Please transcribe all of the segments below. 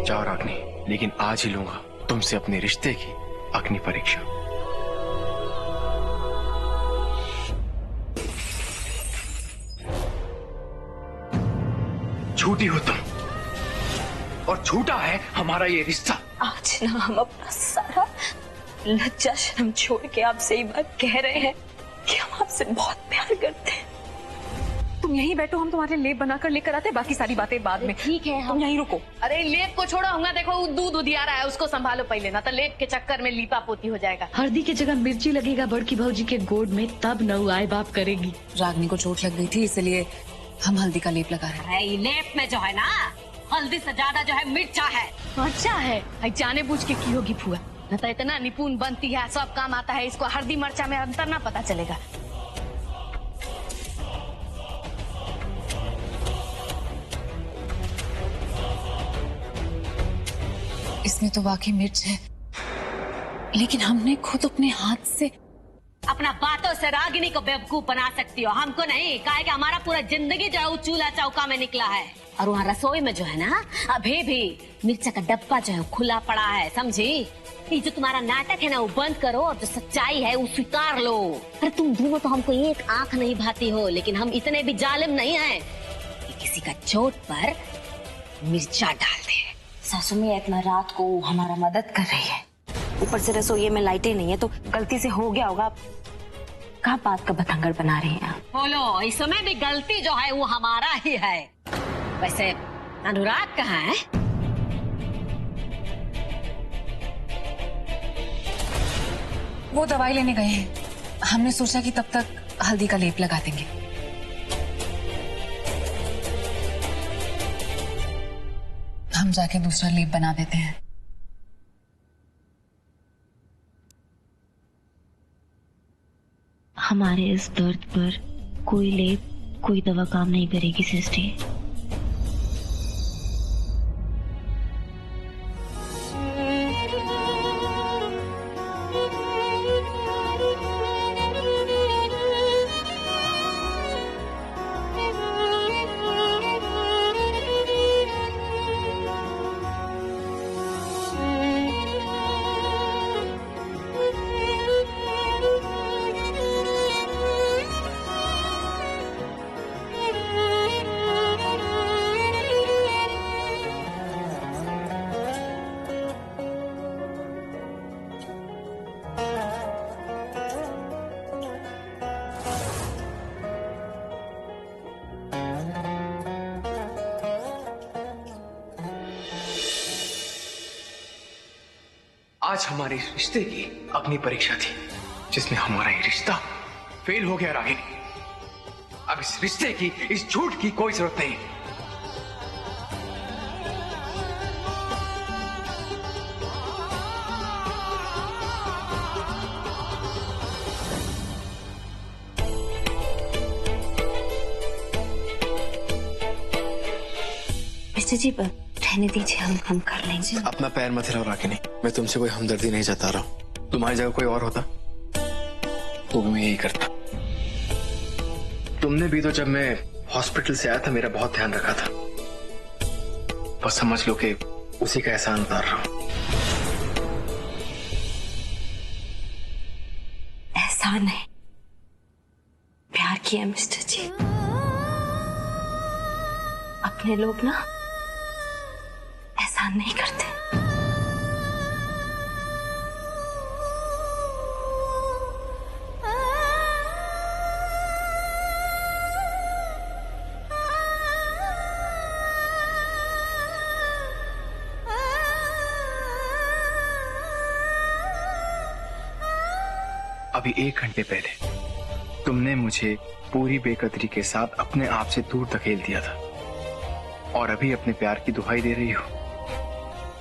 जाओ रागनी, लेकिन आज ही लूंगा तुमसे अपने रिश्ते की अग्नि परीक्षा। झूठी हो तुम और झूठा है हमारा ये रिश्ता। आज ना हम अपना सारा लज्जा शर्म छोड़ के आपसे ये बात कह रहे हैं कि हम आपसे बहुत प्यार करते हैं। तुम यहीं बैठो, हम तुम्हारे लेप बनाकर लेकर आते, बाकी सारी बातें बाद में। ठीक है, तुम यहीं रुको। अरे लेप को छोड़ो, होगा देखो दूध उधिया रहा है, उसको संभालो पहले, ना तो लेप के चक्कर में लीपा पोती हो जाएगा। हल्दी की जगह मिर्ची लगेगा बड़की भौजी के गोद में, तब नऊ आए बाप करेगी। रागनी को चोट लग गई थी, इसलिए हम हल्दी का लेप लगा रहे हैं। लेप में जो है ना, हल्दी से ज्यादा जो है मिर्चा है। अच्छा है, जाने बूझ के की होगी फुआ, न तो इतना निपुण बनती है, सब काम आता है इसको, हल्दी मिर्चा में अंतर ना पता चलेगा। इसमें तो वाकई मिर्च है, लेकिन हमने खुद अपने हाथ से। अपना बातों से रागिनी को बेवकूफ बना सकती हो, हमको नहीं। काहे कि हमारा पूरा जिंदगी जो है चूल्हा चौका में निकला है, और वहाँ रसोई में जो है ना अभी भी मिर्चा का डब्बा जो है खुला पड़ा है, समझी? ये जो तुम्हारा नाटक है ना वो बंद करो, और जो सच्चाई है वो स्वीकार लो। अरे तुम दोनों तो हमको एक आंख नहीं भाती हो, लेकिन हम इतने भी जालिम नहीं है कि किसी का चोट पर मिर्चा डाल दे। सासू में इतना रात को हमारा मदद कर रही है, ऊपर से रसोई में लाइटें नहीं है, तो गलती से हो गया होगा। कहाँ बात का बतंगड़ बना रही हैं आप? बोलो, इसमें भी गलती जो है वो हमारा ही है। वैसे अनुराग कहाँ है? वो दवाई लेने गए हैं, हमने सोचा कि तब तक हल्दी का लेप लगा देंगे। हम जाके दूसरा लेप बना देते हैं। हमारे इस दर्द पर कोई लेप, कोई दवा काम नहीं करेगी सृष्टि। आज हमारे रिश्ते की अग्नि परीक्षा थी, जिसमें हमारा ये रिश्ता फेल हो गया रागिनी। अब इस रिश्ते की, इस झूठ की कोई जरूरत नहीं। मिस्टर जी रहने दीजिए, हम कर लेंगे। अपना पैर मत हिलाओ रागिनी, मैं तुमसे कोई हमदर्दी नहीं जता रहा हूँ। तुम्हारी जगह कोई और होता तो भी मैं यही करता। तुमने भी तो जब मैं हॉस्पिटल से आया था मेरा बहुत ध्यान रखा था, बस समझ लो कि उसी का एहसान उतार रहा हूँ। एहसान है, प्यार किया मिस्टर जी। अपने लोग ना एहसान नहीं करते। अभी 1 घंटे पहले तुमने मुझे पूरी बेकदरी के साथ अपने आप से दूर धकेल दिया था, और अभी अपने प्यार की दुहाई दे रही हो।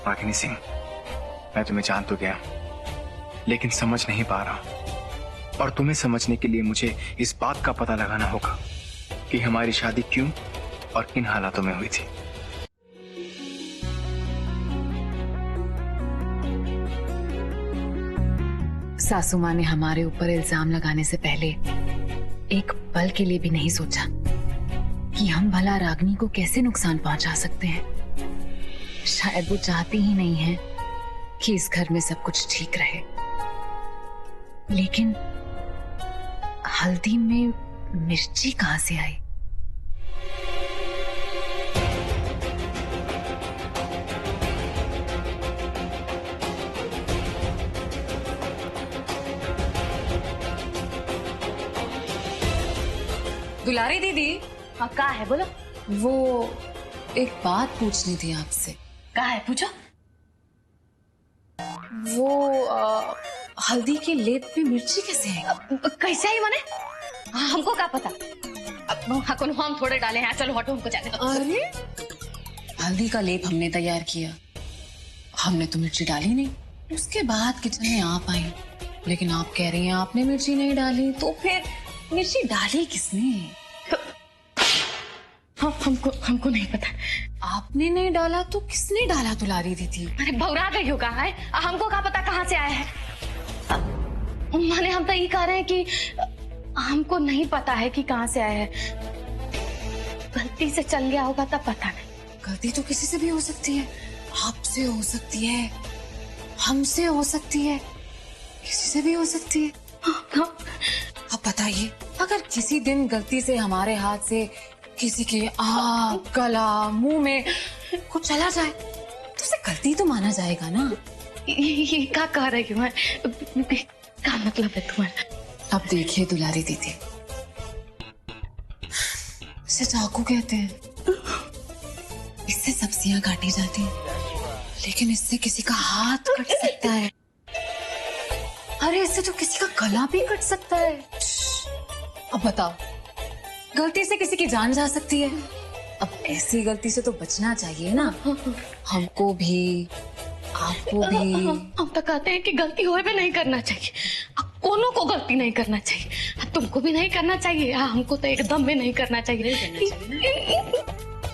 रागिनी सिंह, मैं तुम्हें जान तो गया, लेकिन समझ नहीं पा रहा, और तुम्हें समझने के लिए मुझे इस बात का पता लगाना होगा कि हमारी शादी क्यों और किन हालातों में हुई थी। सासू माँ ने हमारे ऊपर इल्जाम लगाने से पहले एक पल के लिए भी नहीं सोचा कि हम भला रागनी को कैसे नुकसान पहुंचा सकते हैं। शायद वो चाहती ही नहीं है कि इस घर में सब कुछ ठीक रहे। लेकिन हल्दी में मिर्ची कहां से आई? दुलारी दीदी, हाँ का है बोलो। वो एक बात पूछनी थी आपसे। का है पूछो। वो हल्दी के लेप में मिर्ची कैसे है? कैसे ही माने? हाँ, हमको क्या पता। अब हम थोड़े डाले हैं। चलो हटो, हमको जाने दो। अरे हल्दी का लेप हमने तैयार किया, हमने तो मिर्ची डाली नहीं। उसके बाद किचन में आप आई, लेकिन आप कह रही हैं आपने मिर्ची नहीं डाली, तो फिर मिर्ची डाली किसने? हाँ, हमको नहीं पता। आपने नहीं डाला तो किसने डाला दुलारी दीदी? अरे भौरा गई होगा है, हमको क्या पता कहाँ से आया है। माने हम तो ये कह रहे हैं कि हमको नहीं पता है कि कहाँ से आया है। गलती से चल गया होगा तब पता नहीं। गलती तो किसी से भी हो सकती है, आपसे हो सकती है, हमसे हो सकती है, किसी से भी हो सकती है। हाँ। अब बताइए, अगर किसी दिन गलती से हमारे हाथ से किसी के आँख, गला, मुंह में कुछ चला जाए तो उसे गलती तो माना जाएगा ना। ये क्या कह रही हूँ? क्या मतलब है तुम्हारा? अब देखिए दुलारी दीदी, इसे चाकू कहते हैं, इससे सब्जियां काटी जाती हैं, लेकिन इससे किसी का हाथ कट सकता है। अरे इससे तो किसी का गला भी कट सकता है। अब बताओ, गलती से किसी की जान जा सकती है। अब ऐसी गलती से तो बचना चाहिए ना, हमको भी, आपको भी। हम तो कहते हैं कि गलती होए भी नहीं करना चाहिए। अब कोनो को गलती नहीं करना चाहिए, तुमको भी नहीं करना चाहिए। हमको तो एकदम में नहीं करना चाहिए।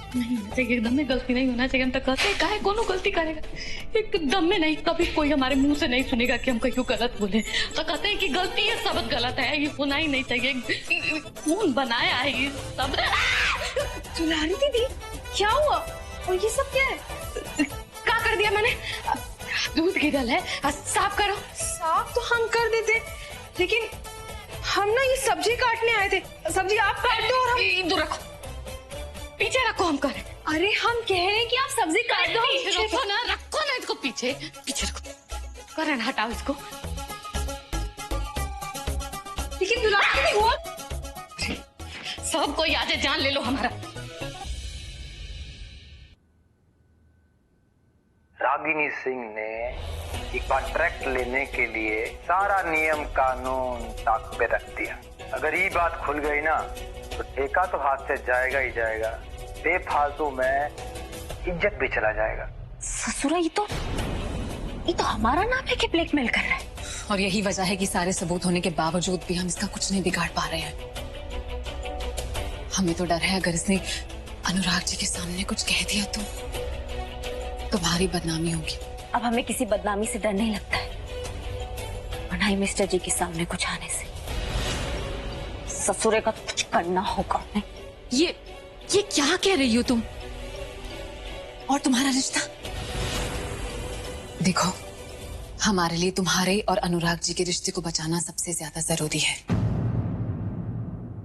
नहीं होना चाहिए, एकदम में गलती नहीं होना चाहिए। हम तो कहते हैं काहे कोनो गलती करेगा, एकदम में नहीं। कभी कोई हमारे मुंह से नहीं सुनेगा कि हम कहीं गलत बोले। तो कहते हैं कि गलती है, सब गलत है, ये होना ही नहीं चाहिए। कौन बनाया है ये सब? दुलारी दीदी क्या हुआ? और ये सब क्या है? क्या कर दिया मैंने? दूध गिरल है, साफ करो। साफ तो हम कर देते, लेकिन हम ना ये सब्जी काटने आए थे। सब्जी आप काट दो और हम इधर रखो, पीछे रखो। हम करें। अरे हम कह रहे हैं कि आप सब्जी काट दो। रखो ना इसको पीछे रखो। करण हटाओ इसको। लेकिन दुलारी दीदी हुआ सब कोई आज जान ले लो हमारा। रागिनी सिंह ने एक कॉन्ट्रैक्ट लेने के लिए सारा नियम कानून ताक पे रख दिया। अगर ये बात खुल गई ना तो ठेका तो हाथ से जाएगा ही जाएगा, बेफालतू में इज्जत भी चला जाएगा। ससुरा, ये तो हमारा नाम है कि ब्लैकमेल कर रहा है। और यही वजह है कि सारे सबूत होने के बावजूद भी हम इसका कुछ नहीं बिगाड़ पा रहे हैं। हमें तो डर है, अगर इसने अनुराग जी के सामने कुछ कह दिया तो भारी बदनामी होगी। अब हमें किसी बदनामी से डर नहीं लगता है, और ना ही मिस्टर जी के सामने कुछ आने से। ससुरे का कुछ करना होगा हमें। ये क्या कह रही हो तुम? और तुम्हारा रिश्ता? देखो, हमारे लिए तुम्हारे और अनुराग जी के रिश्ते को बचाना सबसे ज्यादा जरूरी है।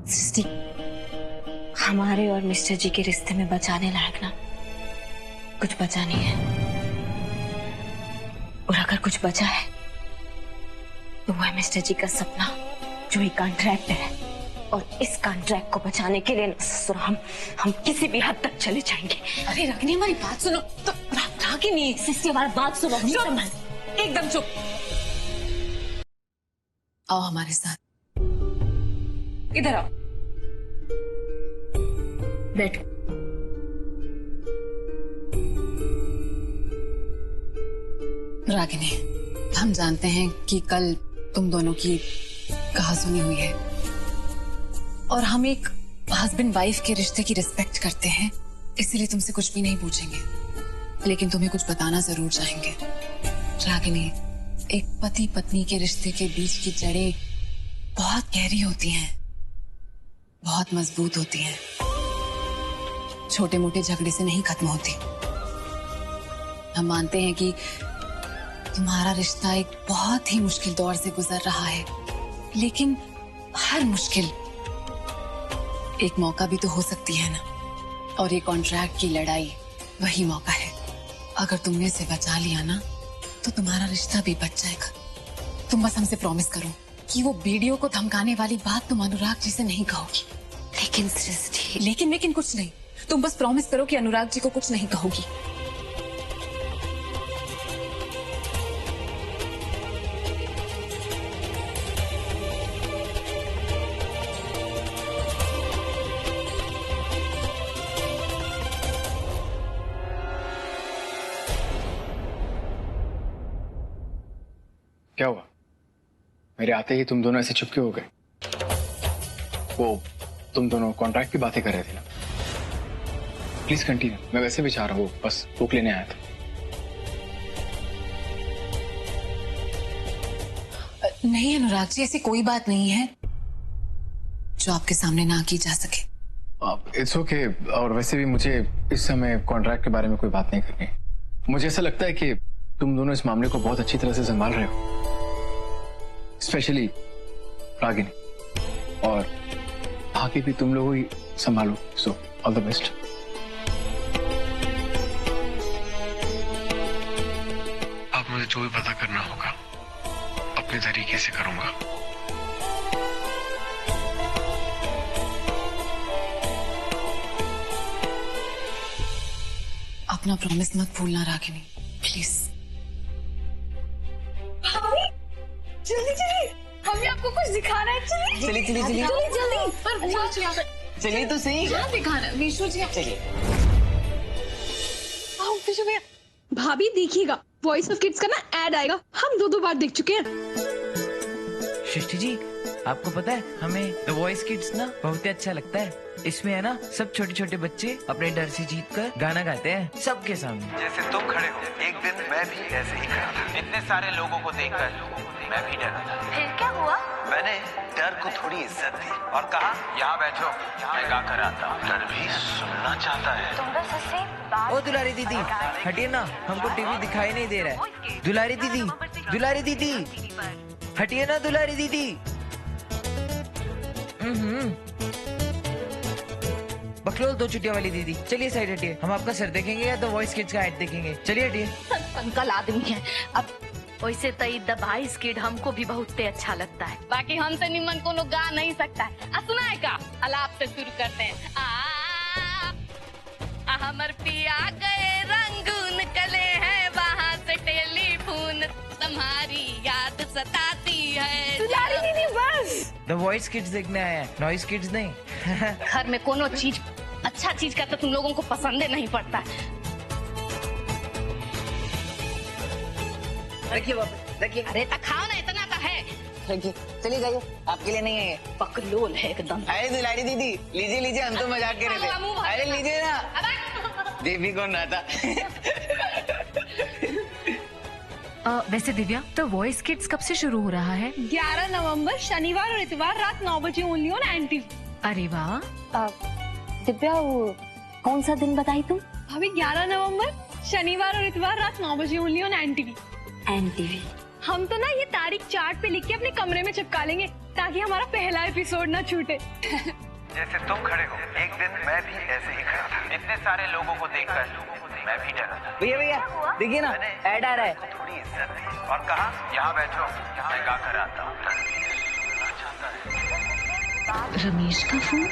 सृष्टि, हमारे और मिस्टर जी के रिश्ते में बचाने लायक ना कुछ बचा नहीं है, और अगर कुछ बचा है तो वो है मिस्टर जी का सपना, जो एक कॉन्ट्रैक्ट है। और इस कॉन्ट्रैक्ट को बचाने के लिए ससुर हम किसी भी हद तक चले जाएंगे। अरे रागिनी, हमारी बात सुनो। तो रागिनी, सिस्टी हमारी बात सुनो। एकदम चुप। आओ हमारे साथ, इधर आओ, बैठो। रागिनी, हम जानते हैं कि कल तुम दोनों की कहासुनी हुई है, और हम एक हस्बैंड वाइफ के रिश्ते की रिस्पेक्ट करते हैं, इसलिए तुमसे कुछ भी नहीं पूछेंगे, लेकिन तुम्हें कुछ बताना जरूर चाहेंगे। रागिनी, एक पति पत्नी के रिश्ते के बीच की जड़ें बहुत गहरी होती हैं, बहुत मजबूत होती हैं, छोटे मोटे झगड़े से नहीं खत्म होती। हम मानते हैं कि तुम्हारा रिश्ता एक बहुत ही मुश्किल दौर से गुजर रहा है, लेकिन हर मुश्किल एक मौका भी तो हो सकती है ना। और ये कॉन्ट्रैक्ट की लड़ाई वही मौका है। अगर तुमने इसे बचा लिया ना तो तुम्हारा रिश्ता भी बच जाएगा। तुम बस हमसे प्रॉमिस करो कि वो वीडियो को धमकाने वाली बात तुम अनुराग जी से नहीं कहोगी। लेकिन सृष्टि, लेकिन कुछ नहीं, तुम बस प्रॉमिस करो कि अनुराग जी को कुछ नहीं कहोगी। क्या हुआ? मेरे आते ही तुम दोनों ऐसे चुपके हो गए? वो तुम दोनों कॉन्ट्रैक्ट की बातें कर रहे थे ना? प्लीज कंटिन्यू, मैं वैसे भी चाह रहा हूँ, बस बुक लेने आया था। नहीं अनुराग जी, ऐसी कोई बात नहीं है जो आपके सामने ना की जा सके। It's okay. और वैसे भी मुझे इस समय कॉन्ट्रैक्ट के बारे में कोई बात नहीं करनी। मुझे ऐसा लगता है कि तुम दोनों इस मामले को बहुत अच्छी तरह से संभाल रहे हो, स्पेशली रागिनी, और आगे भी तुम लोग ही संभालो। So all the best. अब मुझे जो भी पता करना होगा अपने तरीके से करूंगा। अपना प्रॉमिस मत भूलना रागिनी, प्लीज। जल्दी चलिए, हमें आपको कुछ दिखाना है। चलिए चलिए जल्दी। चलिए तो सही। क्या दिखाना विशु जी? चलिए। आओ विशु भैया। भाभी देखिएगा, वॉइस ऑफ किड्स का ना ऐड आएगा, हम दो बार देख चुके हैं। सृष्टि जी, आपको पता है हमें द वॉइस किड्स ना बहुत ही अच्छा लगता है। इसमें है ना सब छोटे छोटे बच्चे अपने डर से जीत कर गाना गाते हैं सबके सामने। जैसे तुम खड़े हो, एक दिन मैं भी ऐसे ही खड़ा था। इतने सारे लोगों को देखकर मैं भी डरा था। फिर क्या हुआ? मैंने डर को थोड़ी इज्जत दी और कहा, यहाँ बैठो, मैं गा कर आता हूँ। डर भी सुनना चाहता है। तुम बस ऐसे ओ दुलारी दीदी, हटिए ना, हमको टीवी दिखाई नहीं दे रहा है। दुलारी दीदी, दुलारी दीदी, हटिए ना दुलारी दीदी। बकलोल दो चुटिया वाली दीदी, चलिए साइड हटिए। हम आपका सर देखेंगे या तो वॉइस किड्स का ऐड देखेंगे। चलिए हटिए। अंकल आदमी है। अब वैसे तो द वॉइस किड हमको भी बहुत अच्छा लगता है, बाकी हमसे निमन को लोग गा नहीं सकता है। सुना है का? अलाप से शुरू करते हैं। हमर पिया गए रंगून कले हैं, वहाँ से टेलीफोन तुम्हारी याद सताती है। दुलारी दीदी बस। द वॉइस किड्स देखने आया है, नॉइस किड्स नहीं। घर में कोनो चीज अच्छा चीज का तो तुम लोगों को पसंद नहीं पड़ता। रखिए वापस, रखिए। अरे तो खाओ ना, इतना तो है। रखिए, चलिए जाइए, आपके लिए नहीं है ये। बकलोल है एकदम। अरे दुलारी दीदी, लीजिए लीजिए, हम तो मजाक कर रहे थे। अरे लीजिए ना, देवी कौन रहा था। वैसे दिव्या, तो वॉइस किड्स कब से शुरू हो रहा है? 11 नवंबर शनिवार और इतवार रात 9 बजे ओनली ऑन एनटीवी। अरे वाह। दिव्या, कौन सा दिन बताई तुम? भाभी 11 नवंबर शनिवार और इतवार रात 9 बजे ओनली ऑन एनटीवी। एनटीवी। हम तो ना ये तारीख चार्ट पे लिख के अपने कमरे में चिपका लेंगे ताकि हमारा पहला एपिसोड ना छूटे। जैसे तुम खड़े हो, एक दिन मैं भी ऐसे ही खड़ा था। इतने सारे लोगों को देखकर मैं भी डरा था। भैया भैया देखिए ना, ऐड आ रहा है। थोड़ी इज्जत दी और कहा, यहाँ बैठो, मैं गा कर आता हूँ। डर भी सुनना चाहता है। रमेश का फोन?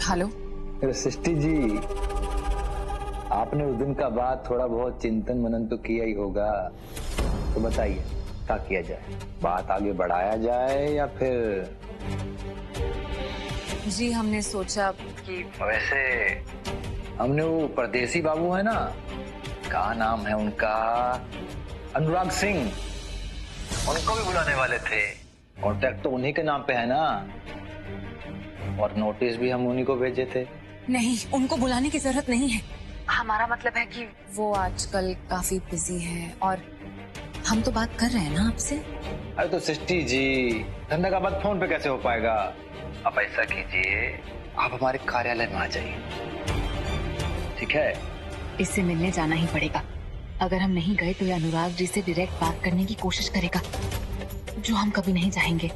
हेलो। सृष्टि जी, आपने उस दिन का बाद थोड़ा बहुत चिंतन मनन तो किया ही होगा, तो बताइए क्या किया जाए? बात आगे बढ़ाया जाए या फिर? जी हमने सोचा कि वैसे हमने वो परदेसी बाबू है ना, क्या नाम है उनका, अनुराग सिंह, उनको भी बुलाने वाले थे। कॉन्ट्रैक्ट तो उन्हीं के नाम पे है ना, और नोटिस भी हम उन्हीं को भेजे थे। नहीं, उनको बुलाने की जरूरत नहीं है। हमारा मतलब है कि वो आजकल काफी बिजी है और हम तो बात कर रहे हैं ना आपसे। अरे तो सृष्टि जी, धंधा का बात फोन पे कैसे हो पाएगा? आप ऐसा कीजिए, आप हमारे कार्यालय में आ जाइए, ठीक है? इससे मिलने जाना ही पड़ेगा। अगर हम नहीं गए तो ये अनुराग जी से डायरेक्ट बात करने की कोशिश करेगा, जो हम कभी नहीं चाहेंगे।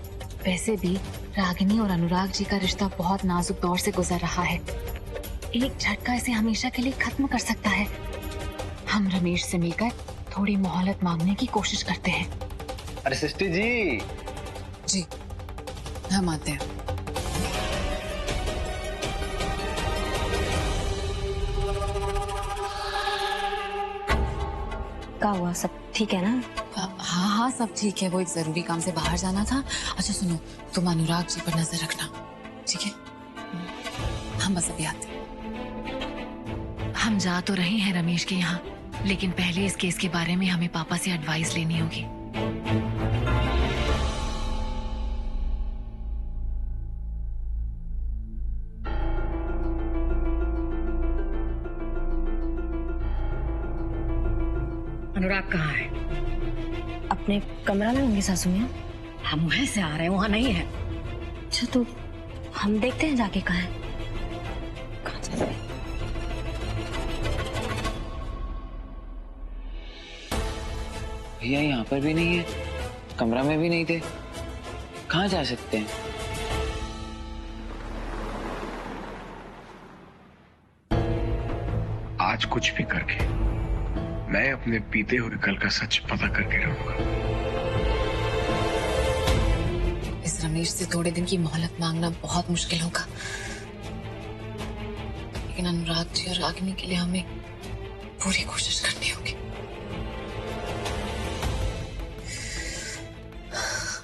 वैसे भी रागिनी और अनुराग जी का रिश्ता बहुत नाजुक दौर से गुजर रहा है। एक झटका इसे हमेशा के लिए खत्म कर सकता है। हम रमेश से मिलकर थोड़ी मोहलत मांगने की कोशिश करते हैं। अरे सृष्टि जी। जी, हम आते हैं। क्या हुआ, सब ठीक है ना? हाँ हाँ, सब ठीक है। वो एक जरूरी काम से बाहर जाना था। अच्छा सुनो, तुम अनुराग जी पर नजर रखना, ठीक है? हम बस अभी आते हैं। हम जा तो रहे हैं रमेश के यहाँ, लेकिन पहले इस केस के बारे में हमें पापा से एडवाइस लेनी होगी। अनुराग कहाँ है? अपने कमरा में होंगे सासू माँ। हम वहीं से आ रहे हैं, वहाँ नहीं है। अच्छा तो हम देखते हैं जाके कहाँ है। कहाँ चल रहे? भैया यहाँ पर भी नहीं है, कमरा में भी नहीं थे, कहाँ जा सकते हैं? आज कुछ भी करके मैं अपने बीते हुए कल का सच पता करके रहूंगा। इस रमेश से थोड़े दिन की मोहलत मांगना बहुत मुश्किल होगा, लेकिन अनुराग जी और रागिनी के लिए हमें पूरी कोशिश करनी होगी।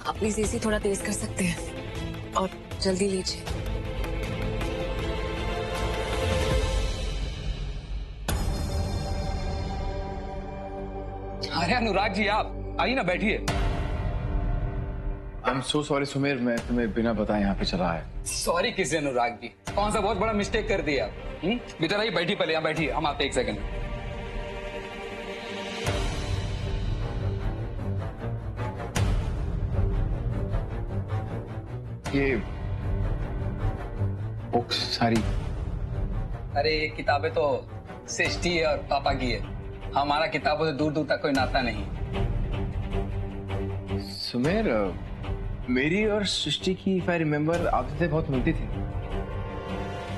आप प्लीज एसी थोड़ा तेज कर सकते हैं और जल्दी लीजिए। अरे अनुराग जी, आप आइए ना, बैठिए। I am so sorry Sumer, मैं तुम्हें बिना बताए यहाँ पे चला आया। सॉरी किसे अनुराग जी, कौन सा बहुत बड़ा मिस्टेक कर दिया आप? बेटा रही, बैठिए, पहले यहाँ बैठिए, हम आते एक सेकंड। ये बुक्स सारी? अरे ये किताबें तो सृष्टि और पापा की है, हमारा किताबों से दूर दूर तक कोई नाता नहीं। सुमेर, मेरी और सृष्टि की इफ आई रिमेम्बर आदतें बहुत मिलती थी।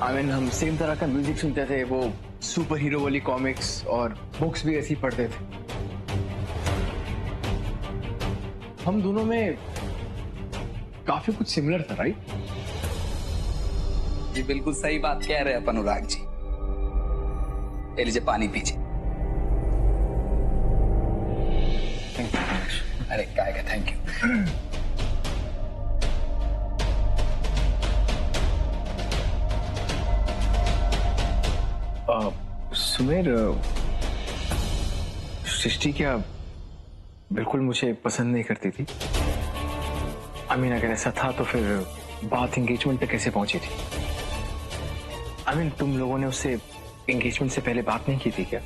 आई मीन हम सेम तरह का म्यूजिक सुनते थे, वो सुपर हीरो वाली कॉमिक्स और बुक्स भी ऐसी पढ़ते थे। हम दोनों में काफी कुछ सिमिलर था, राइट? जी बिल्कुल सही बात कह रहे हैं आप अनुराग जी। ले लीजिए पानी पीजिए। अरे क्या है, थैंक यू। सुमेर, सृष्टि क्या बिल्कुल मुझे पसंद नहीं करती थी? आई मीन अगर ऐसा था तो फिर बात एंगेजमेंट पे कैसे पहुंची थी? आई मीन तुम लोगों ने उससे एंगेजमेंट से पहले बात नहीं की थी क्या?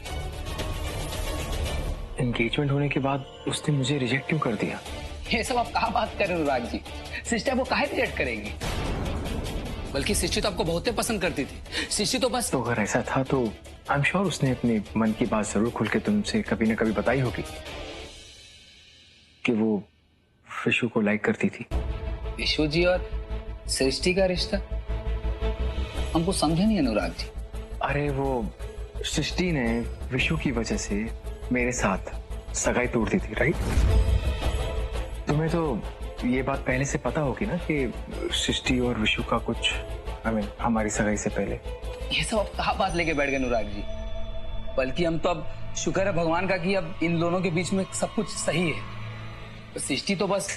एंगेजमेंट होने के बाद उसने मुझे रिजेक्ट क्यों कर दिया? ये सब आप कहाँ बात कर रहे हो अनुराग जी? सिस्टर वो काहे रिजेक्ट करेंगी? बल्कि सिस्टर तो आपको बहुत ही पसंद करती थी। सिस्टर तो बस। तो अगर ऐसा था तो आई एम श्योर उसने अपने मन की बात जरूर खुल के तुमसे कभी ना कभी बताई होगी कि वो विशु को लाइक करती थी। विशु जी और सृष्टि का रिश्ता हमको समझे नहीं अनुराग जी। अरे वो सृष्टि ने विशु की वजह से मेरे साथ सगाई तोड़ दी थी, राइट? तुम्हें तो ये बात पहले से पता होगी ना कि सृष्टि और विशु का कुछ हमारी सगाई से पहले। ये सब अब कहाँ बात लेके बैठ गए अनुराग जी? बल्कि हम तो अब शुक्र है भगवान का कि अब इन दोनों के बीच में सब कुछ सही है। तो सृष्टि तो बस